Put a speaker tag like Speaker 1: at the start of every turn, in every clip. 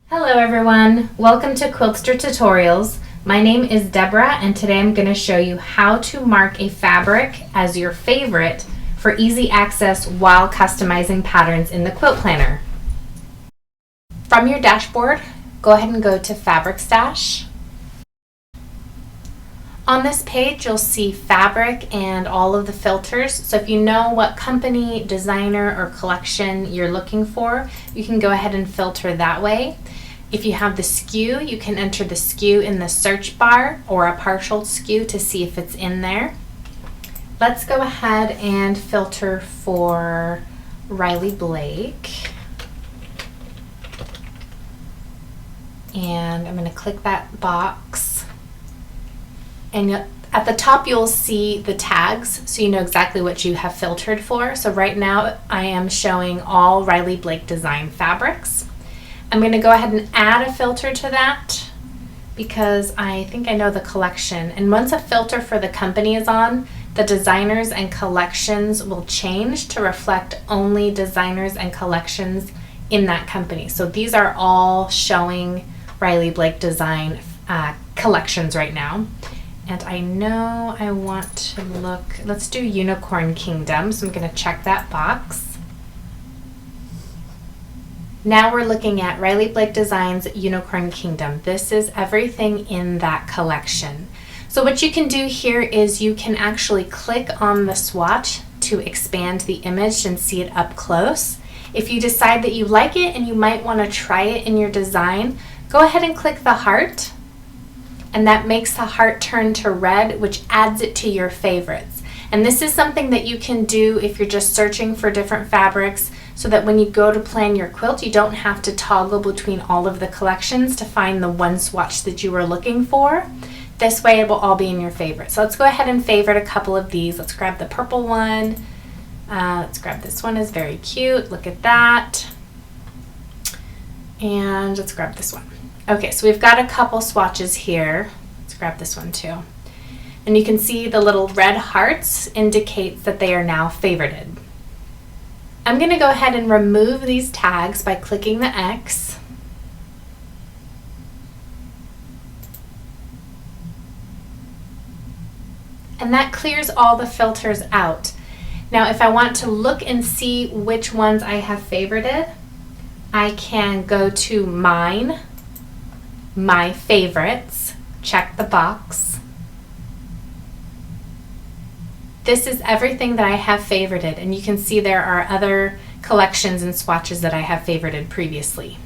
Speaker 1: Hello everyone, welcome to Quiltster Tutorials. My name is Deborah and today I'm going to show you how to mark a fabric as your favorite for easy access while customizing patterns in the Quilt Planner. From your dashboard, go ahead and go to Fabric Stash. On this page you'll see fabric and all of the filters, so if you know what company, designer, or collection you're looking for, you can go ahead and filter that way. If you have the SKU, you can enter the SKU in the search bar or a partial SKU to see if it's in there. Let's go ahead and filter for Riley Blake. And I'm going to click that box. And at the top you'll see the tags, so you know exactly what you have filtered for. So right now I am showing all Riley Blake design fabrics. I'm going to go ahead and add a filter to that because I think I know the collection. And once a filter for the company is on, the designers and collections will change to reflect only designers and collections in that company. So these are all showing Riley Blake design collections right now. And I know I want to look, let's do Unicorn Kingdom, so I'm going to check that box. Now we're looking at Riley Blake Designs Unicorn Kingdom. This is everything in that collection. So what you can do here is you can actually click on the swatch to expand the image and see it up close. If you decide that you like it and you might want to try it in your design, go ahead and click the heart. And that makes the heart turn to red, which adds it to your favorites. And this is something that you can do if you're just searching for different fabrics, so that when you go to plan your quilt, you don't have to toggle between all of the collections to find the one swatch that you were looking for. This way it will all be in your favorites. So let's go ahead and favorite a couple of these. Let's grab the purple one. Let's grab this one, is very cute. Look at that. And let's grab this one. Okay, so we've got a couple swatches here. Let's grab this one too. And you can see the little red hearts indicates that they are now favorited. I'm going to go ahead and remove these tags by clicking the X. And that clears all the filters out. Now if I want to look and see which ones I have favorited, I can go to Mine, My Favorites, check the box. This is everything that I have favorited, and you can see there are other collections and swatches that I have favorited previously.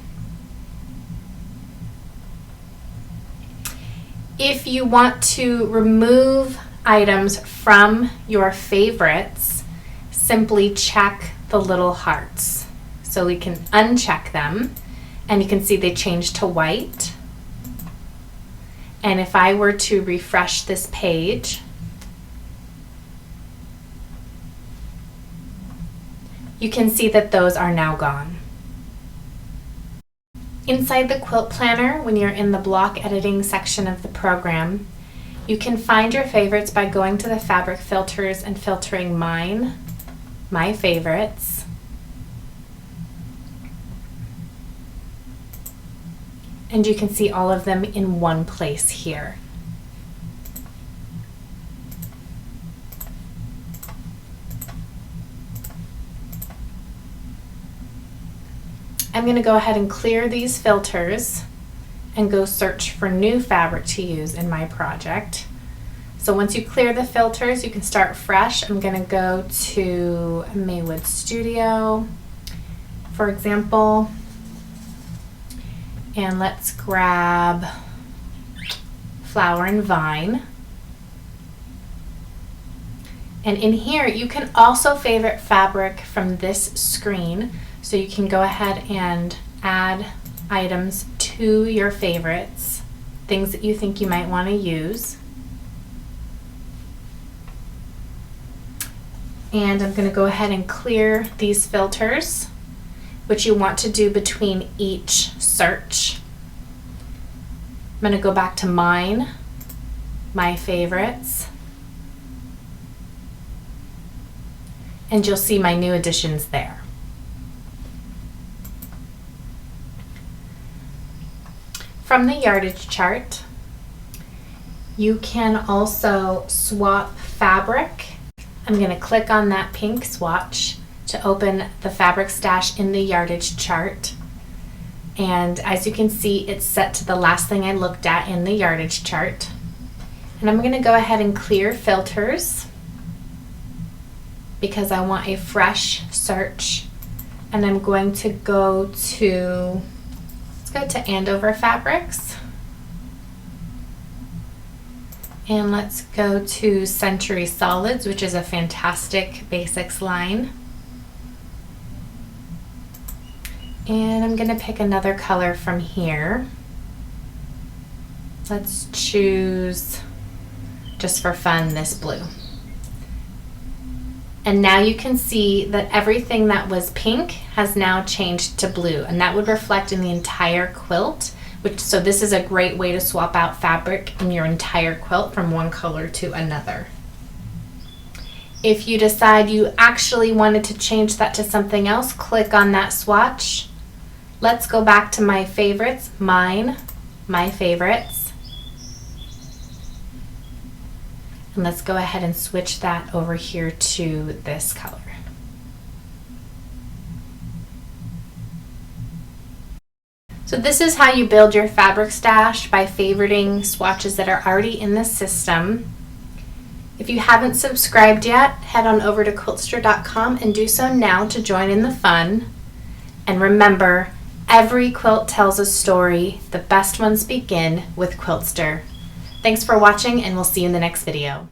Speaker 1: If you want to remove items from your favorites, simply check the little hearts. So we can uncheck them, and you can see they change to white. And if I were to refresh this page, you can see that those are now gone. Inside the Quilt Planner, when you're in the block editing section of the program, you can find your favorites by going to the fabric filters and filtering Mine, My Favorites. And you can see all of them in one place here. I'm going to go ahead and clear these filters and go search for new fabric to use in my project. So once you clear the filters, you can start fresh. I'm going to go to Maywood Studio, for example, and let's grab Flower and Vine. And in here, you can also favorite fabric from this screen. So you can go ahead and add items to your favorites, things that you think you might want to use. And I'm going to go ahead and clear these filters, which you want to do between each search. I'm going to go back to Mine, My Favorites, and you'll see my new additions there. from the Yardage Chart. You can also swap fabric. I'm going to click on that pink swatch to open the fabric stash in the Yardage Chart. And as you can see, it's set to the last thing I looked at in the Yardage Chart. And I'm going to go ahead and clear filters because I want a fresh search. And I'm going to go to, let's go to Andover Fabrics. And let's go to Century Solids, which is a fantastic basics line. And I'm going to pick another color from here. Let's choose, just for fun, this blue. And now you can see that everything that was pink has now changed to blue, and that would reflect in the entire quilt. So this is a great way to swap out fabric in your entire quilt from one color to another. If you decide you actually wanted to change that to something else, click on that swatch. Let's go back to my favorites, my favorites. And let's go ahead and switch that over here to this color. So this is how you build your fabric stash by favoriting swatches that are already in the system. If you haven't subscribed yet, head on over to Quiltster.com and do so now to join in the fun. And remember, every quilt tells a story. The best ones begin with Quiltster. Thanks for watching, and we'll see you in the next video.